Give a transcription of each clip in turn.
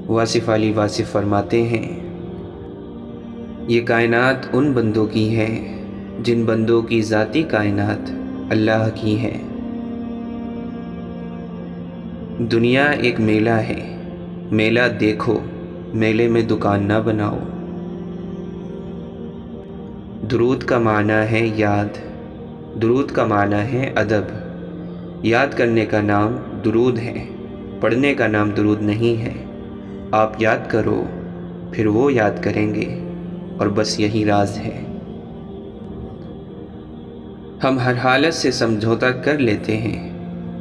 واصف علی واصف فرماتے ہیں، یہ کائنات ان بندوں کی ہے جن بندوں کی ذاتی کائنات اللہ کی ہے۔ دنیا ایک میلہ ہے، میلہ دیکھو، میلے میں دکان نہ بناؤ۔ درود کا معنی ہے یاد، درود کا معنی ہے ادب۔ یاد کرنے کا نام درود ہے، پڑھنے کا نام درود نہیں ہے۔ آپ یاد کرو، پھر وہ یاد کریں گے، اور بس یہی راز ہے۔ ہم ہر حالت سے سمجھوتا کر لیتے ہیں،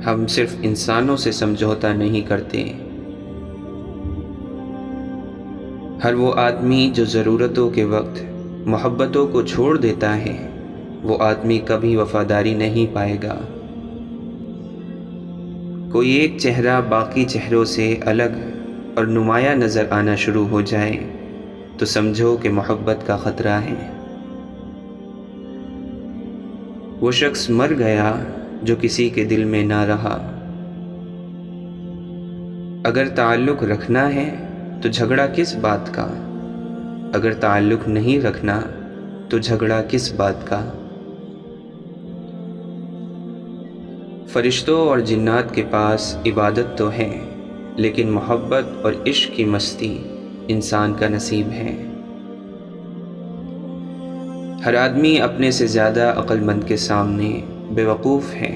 ہم صرف انسانوں سے سمجھوتا نہیں کرتے۔ ہر وہ آدمی جو ضرورتوں کے وقت محبتوں کو چھوڑ دیتا ہے، وہ آدمی کبھی وفاداری نہیں پائے گا۔ کوئی ایک چہرہ باقی چہروں سے الگ اور نمایاں نظر آنا شروع ہو جائے تو سمجھو کہ محبت کا خطرہ ہے۔ وہ شخص مر گیا جو کسی کے دل میں نہ رہا۔ اگر تعلق رکھنا ہے تو جھگڑا کس بات کا، اگر تعلق نہیں رکھنا تو جھگڑا کس بات کا۔ فرشتوں اور جنات کے پاس عبادت تو ہے، لیکن محبت اور عشق کی مستی انسان کا نصیب ہے۔ ہر آدمی اپنے سے زیادہ عقل مند کے سامنے بے وقوف ہے،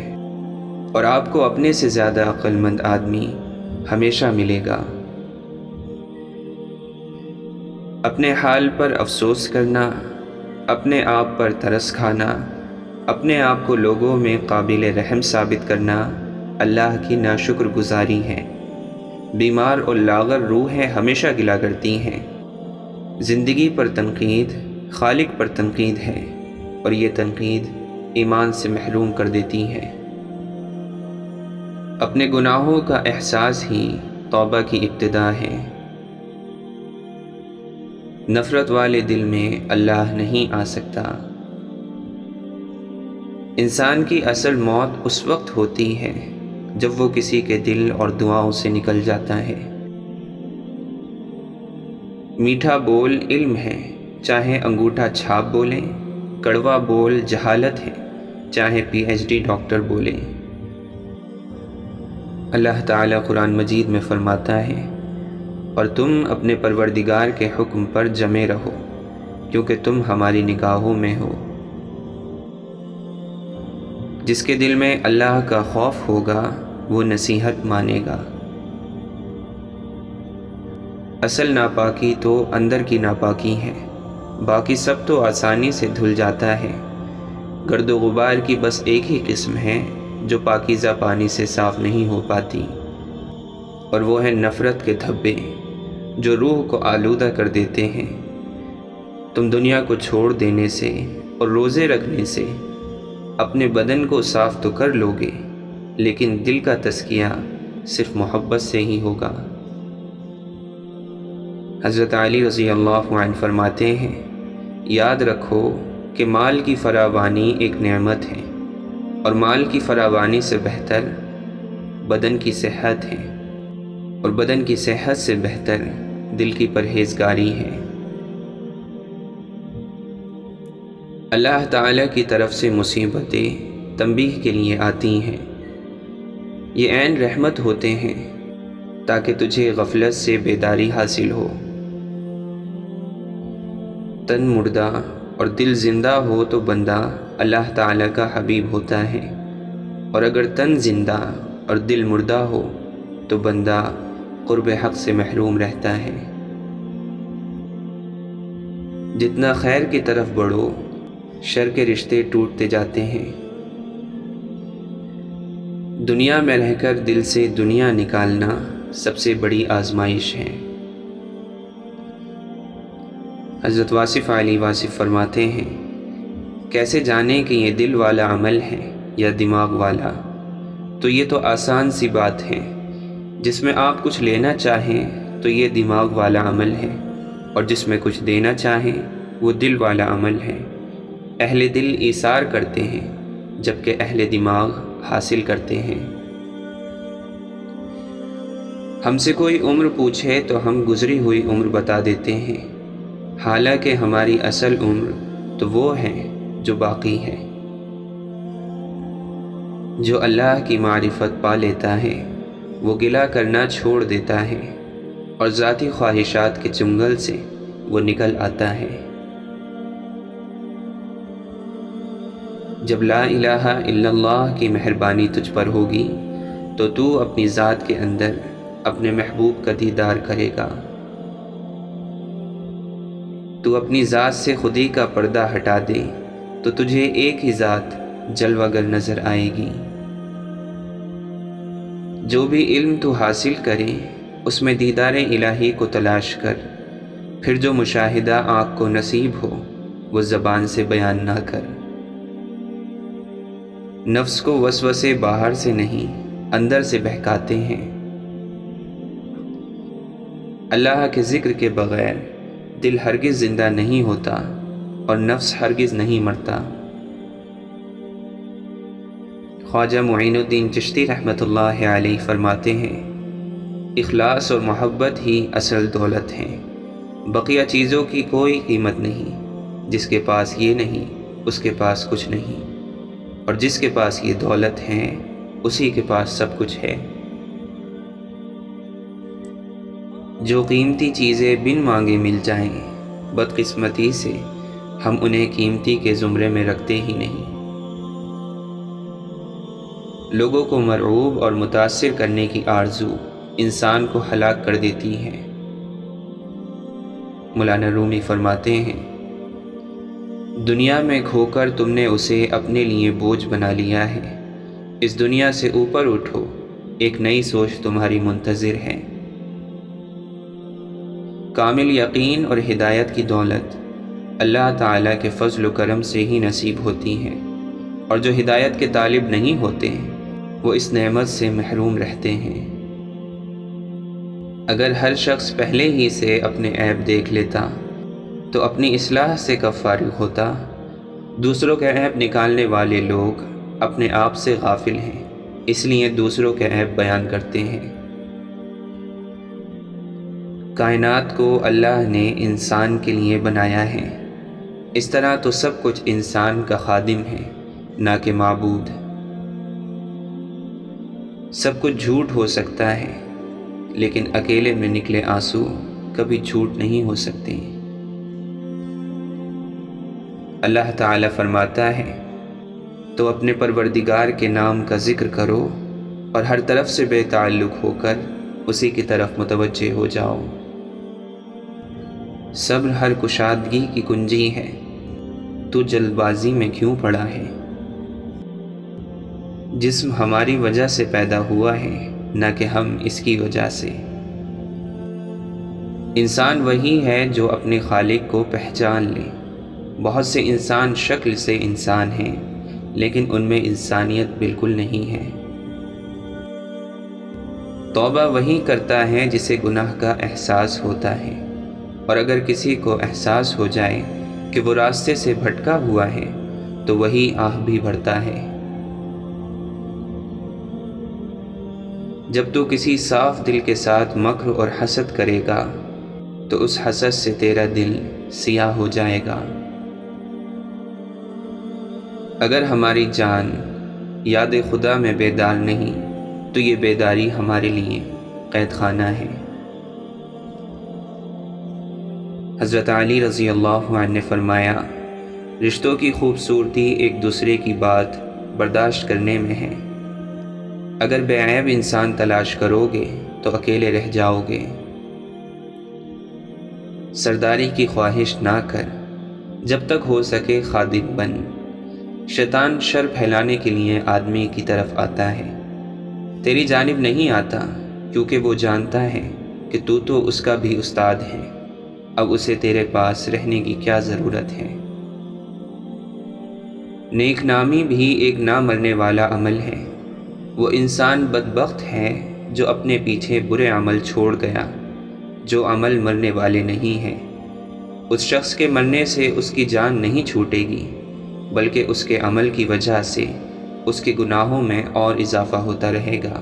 اور آپ کو اپنے سے زیادہ عقل مند آدمی ہمیشہ ملے گا۔ اپنے حال پر افسوس کرنا، اپنے آپ پر ترس کھانا، اپنے آپ کو لوگوں میں قابل رحم ثابت کرنا اللہ کی ناشکر گزاری ہے۔ بیمار اور لاغر روحیں ہمیشہ گلا کرتی ہیں۔ زندگی پر تنقید خالق پر تنقید ہے، اور یہ تنقید ایمان سے محروم کر دیتی ہے۔ اپنے گناہوں کا احساس ہی توبہ کی ابتدا ہے۔ نفرت والے دل میں اللہ نہیں آ سکتا۔ انسان کی اصل موت اس وقت ہوتی ہے جب وہ کسی کے دل اور دعاؤں سے نکل جاتا ہے۔ میٹھا بول علم ہے، چاہے انگوٹھا چھاپ بولیں، کڑوا بول جہالت ہے، چاہے پی ایچ ڈی ڈاکٹر بولیں۔ اللہ تعالیٰ قرآن مجید میں فرماتا ہے، اور تم اپنے پروردگار کے حکم پر جمے رہو، کیونکہ تم ہماری نگاہوں میں ہو۔ جس کے دل میں اللہ کا خوف ہوگا وہ نصیحت مانے گا۔ اصل ناپاکی تو اندر کی ناپاکی ہے، باقی سب تو آسانی سے دھل جاتا ہے۔ گرد و غبار کی بس ایک ہی قسم ہے جو پاکیزہ پانی سے صاف نہیں ہو پاتی، اور وہ ہے نفرت کے دھبے جو روح کو آلودہ کر دیتے ہیں۔ تم دنیا کو چھوڑ دینے سے اور روزے رکھنے سے اپنے بدن کو صاف تو کر لو گے، لیکن دل کا تزکیہ صرف محبت سے ہی ہوگا۔ حضرت علی رضی اللہ عنہ فرماتے ہیں، یاد رکھو کہ مال کی فراوانی ایک نعمت ہے، اور مال کی فراوانی سے بہتر بدن کی صحت ہے، اور بدن کی صحت سے بہتر دل کی پرہیزگاری ہے۔ اللہ تعالیٰ کی طرف سے مصیبتیں تنبیہ کے لیے آتی ہیں۔ یہ عین رحمت ہوتے ہیں تاکہ تجھے غفلت سے بیداری حاصل ہو۔ تن مردہ اور دل زندہ ہو تو بندہ اللہ تعالیٰ کا حبیب ہوتا ہے، اور اگر تن زندہ اور دل مردہ ہو تو بندہ قرب حق سے محروم رہتا ہے۔ جتنا خیر کی طرف بڑھو، شر کے رشتے ٹوٹتے جاتے ہیں۔ دنیا میں رہ کر دل سے دنیا نکالنا سب سے بڑی آزمائش ہے۔ حضرت واصف علی واصف فرماتے ہیں، کیسے جانیں کہ یہ دل والا عمل ہے یا دماغ والا؟ تو یہ تو آسان سی بات ہے، جس میں آپ کچھ لینا چاہیں تو یہ دماغ والا عمل ہے، اور جس میں کچھ دینا چاہیں وہ دل والا عمل ہے۔ اہل دل ایثار کرتے ہیں، جبکہ اہل دماغ حاصل کرتے ہیں۔ ہم سے کوئی عمر پوچھے تو ہم گزری ہوئی عمر بتا دیتے ہیں، حالانکہ ہماری اصل عمر تو وہ ہے جو باقی ہے۔ جو اللہ کی معرفت پا لیتا ہے وہ گلہ کرنا چھوڑ دیتا ہے اور ذاتی خواہشات کے چنگل سے وہ نکل آتا ہے۔ جب لا الہ الا اللہ کی مہربانی تجھ پر ہوگی تو تو اپنی ذات کے اندر اپنے محبوب کا دیدار کرے گا۔ تو اپنی ذات سے خودی کا پردہ ہٹا دے تو تجھے ایک ہی ذات جلوہ گر نظر آئے گی۔ جو بھی علم تو حاصل کرے اس میں دیدار الہی کو تلاش کر، پھر جو مشاہدہ آنکھ کو نصیب ہو وہ زبان سے بیان نہ کر۔ نفس کو وسوسے باہر سے نہیں اندر سے بہکاتے ہیں۔ اللہ کے ذکر کے بغیر دل ہرگز زندہ نہیں ہوتا اور نفس ہرگز نہیں مرتا۔ خواجہ معین الدین چشتی رحمۃ اللہ علیہ فرماتے ہیں، اخلاص اور محبت ہی اصل دولت ہیں، بقیہ چیزوں کی کوئی قیمت نہیں۔ جس کے پاس یہ نہیں اس کے پاس کچھ نہیں، اور جس کے پاس یہ دولت ہے اسی کے پاس سب کچھ ہے۔ جو قیمتی چیزیں بن مانگے مل جائیں، بدقسمتی سے ہم انہیں قیمتی کے زمرے میں رکھتے ہی نہیں۔ لوگوں کو مرعوب اور متاثر کرنے کی آرزو انسان کو ہلاک کر دیتی ہے۔ مولانا رومی فرماتے ہیں، دنیا میں کھو کر تم نے اسے اپنے لیے بوجھ بنا لیا ہے، اس دنیا سے اوپر اٹھو، ایک نئی سوچ تمہاری منتظر ہے۔ کامل یقین اور ہدایت کی دولت اللہ تعالیٰ کے فضل و کرم سے ہی نصیب ہوتی ہے، اور جو ہدایت کے طالب نہیں ہوتے وہ اس نعمت سے محروم رہتے ہیں۔ اگر ہر شخص پہلے ہی سے اپنے عیب دیکھ لیتا تو اپنی اصلاح سے کب فارغ ہوتا؟ دوسروں کے عیب نکالنے والے لوگ اپنے آپ سے غافل ہیں، اس لیے دوسروں کے عیب بیان کرتے ہیں۔ کائنات کو اللہ نے انسان کے لیے بنایا ہے، اس طرح تو سب کچھ انسان کا خادم ہے، نہ کہ معبود۔ سب کچھ جھوٹ ہو سکتا ہے لیکن اکیلے میں نکلے آنسو کبھی جھوٹ نہیں ہو سکتے۔ اللہ تعالیٰ فرماتا ہے، تو اپنے پروردگار کے نام کا ذکر کرو اور ہر طرف سے بے تعلق ہو کر اسی کی طرف متوجہ ہو جاؤ۔ صبر ہر کشادگی کی کنجی ہے، تو جلد بازی میں کیوں پڑا ہے؟ جسم ہماری وجہ سے پیدا ہوا ہے، نہ کہ ہم اس کی وجہ سے۔ انسان وہی ہے جو اپنے خالق کو پہچان لے۔ بہت سے انسان شکل سے انسان ہیں لیکن ان میں انسانیت بالکل نہیں ہے۔ توبہ وہی کرتا ہے جسے گناہ کا احساس ہوتا ہے، اور اگر کسی کو احساس ہو جائے کہ وہ راستے سے بھٹکا ہوا ہے تو وہی آہ بھی بھرتا ہے۔ جب تو کسی صاف دل کے ساتھ مکر اور حسد کرے گا تو اس حسد سے تیرا دل سیاہ ہو جائے گا۔ اگر ہماری جان یاد خدا میں بیدار نہیں تو یہ بیداری ہمارے لیے قید خانہ ہے۔ حضرت علی رضی اللہ عنہ نے فرمایا، رشتوں کی خوبصورتی ایک دوسرے کی بات برداشت کرنے میں ہے۔ اگر بے عیب انسان تلاش کرو گے تو اکیلے رہ جاؤ گے۔ سرداری کی خواہش نہ کر، جب تک ہو سکے خادم بن۔ شیطان شر پھیلانے کے لیے آدمی کی طرف آتا ہے، تیری جانب نہیں آتا، کیونکہ وہ جانتا ہے کہ تو اس کا بھی استاد ہے، اب اسے تیرے پاس رہنے کی کیا ضرورت ہے۔ نیک نامی بھی ایک نہ مرنے والا عمل ہے۔ وہ انسان بدبخت ہے جو اپنے پیچھے برے عمل چھوڑ گیا، جو عمل مرنے والے نہیں ہیں۔ اس شخص کے مرنے سے اس کی جان نہیں چھوٹے گی، بلکہ اس کے عمل کی وجہ سے اس کے گناہوں میں اور اضافہ ہوتا رہے گا۔